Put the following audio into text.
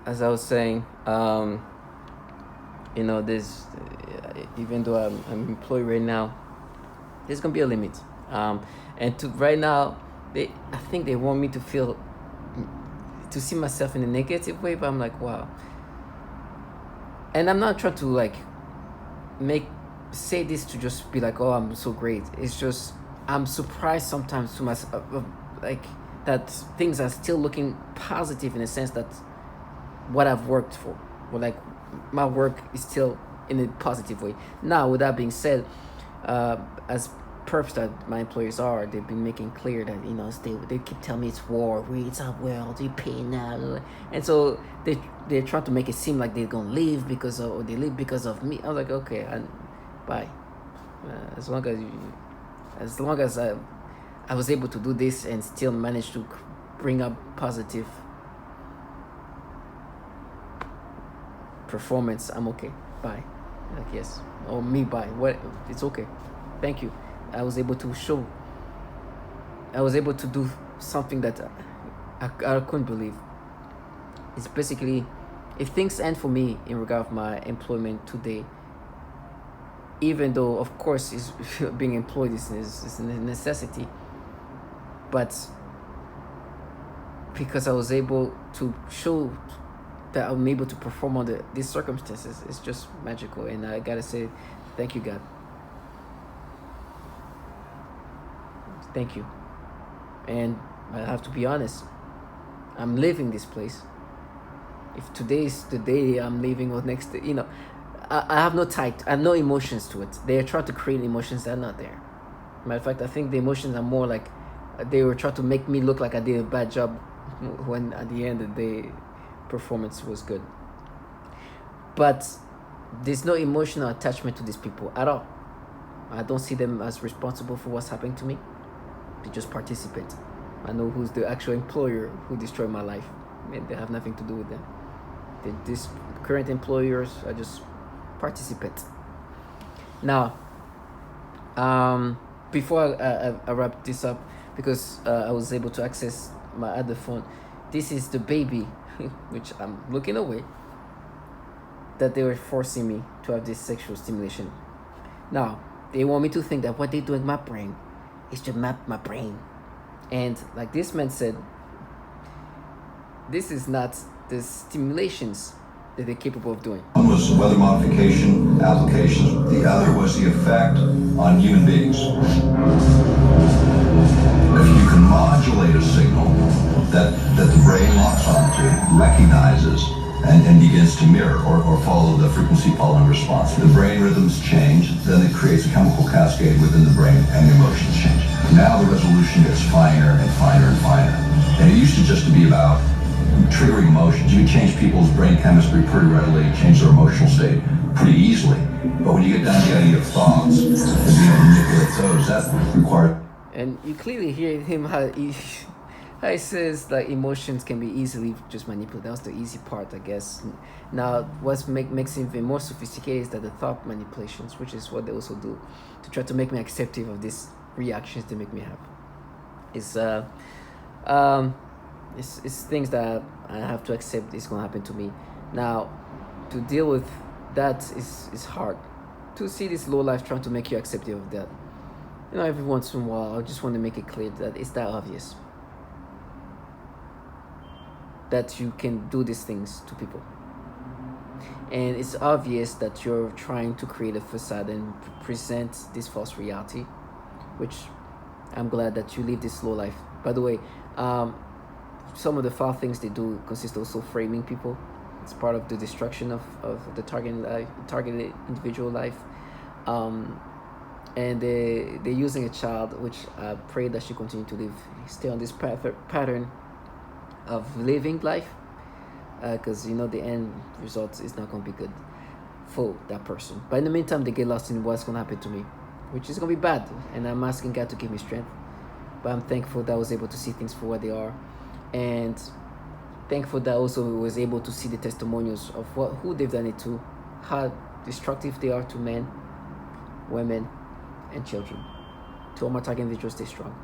as I was saying, there's even though I'm employed right now, there's gonna be a limit. And to right now, I think they want me to see myself in a negative way, but I'm like, wow. And I'm not trying to like make say this to just be like, oh, I'm so great. It's just I'm surprised sometimes to myself, like that things are still looking positive in a sense that what I've worked for, or like my work is still in a positive way. Now, with that being said, as perps that my employers are, they've been making clear that they keep telling me it's war, it's not well, they pay now, and so they're trying to make it seem like they're gonna leave or they leave because of me. I was like, okay, and bye. As long as I was able to do this and still manage to bring up positive performance, I'm okay. Bye. Like, yes, or me, bye. What? It's okay. Thank you. I was able to do something that I couldn't believe. It's basically, if things end for me in regard of my employment today, even though of course being employed is a necessity, but because I was able to show that I'm able to perform under these circumstances, it's just magical. And I gotta say, thank you, God. Thank you. And I have to be honest, I'm leaving this place. If today is the day I'm leaving, or next day, I have no I have no emotions to it. They're trying to create emotions that are not there. Matter of fact, I think the emotions are more like they were trying to make me look like I did a bad job, when at the end of the day, performance was good. But there's no emotional attachment to these people at all. I don't see them as responsible for what's happening to me. They just participate. I know who's the actual employer who destroyed my life. They have nothing to do with them. These current employers are just participants. Now, before I wrap this up, because I was able to access my other phone, this is the baby, which I'm looking away, that they were forcing me to have this sexual stimulation. Now, they want me to think that what they do in my brain is to map my brain. And like this man said, this is not the stimulations that they're capable of doing. One was weather modification applications. The other was the effect on human beings. If you can modulate a signal that the brain locks onto, recognizes, and begins to mirror or follow the frequency following response. The brain rhythms change, then it creates a chemical cascade within the brain, and the emotions change. Now the resolution gets finer and finer and finer. And it used to just to be about triggering emotions. You can change people's brain chemistry pretty readily, change their emotional state pretty easily. But when you get down to the idea of thoughts and being able to manipulate those, that requires... And you clearly hear him how he says like emotions can be easily just manipulated. That was the easy part, I guess. Now, what makes it even more sophisticated is that the thought manipulations, which is what they also do to try to make me acceptive of these reactions they make me have. It's things that I have to accept is gonna happen to me. Now, to deal with that is hard. To see this low life trying to make you acceptive of that. Every once in a while, I just want to make it clear that it's that obvious that you can do these things to people. And it's obvious that you're trying to create a facade and present this false reality, which I'm glad that you live this slow life. By the way, some of the foul things they do consist also framing people. It's part of the destruction of the targeted individual life. And they're using a child, which I pray that she continue to stay on this pattern of living life, because the end result is not going to be good for that person. But in the meantime, they get lost in what's going to happen to me, which is going to be bad, and I'm asking God to give me strength. But I'm thankful that I was able to see things for what they are, and thankful that also was able to see the testimonials of who they've done it to, how destructive they are to men, women, and children. To all my target individuals, stay strong.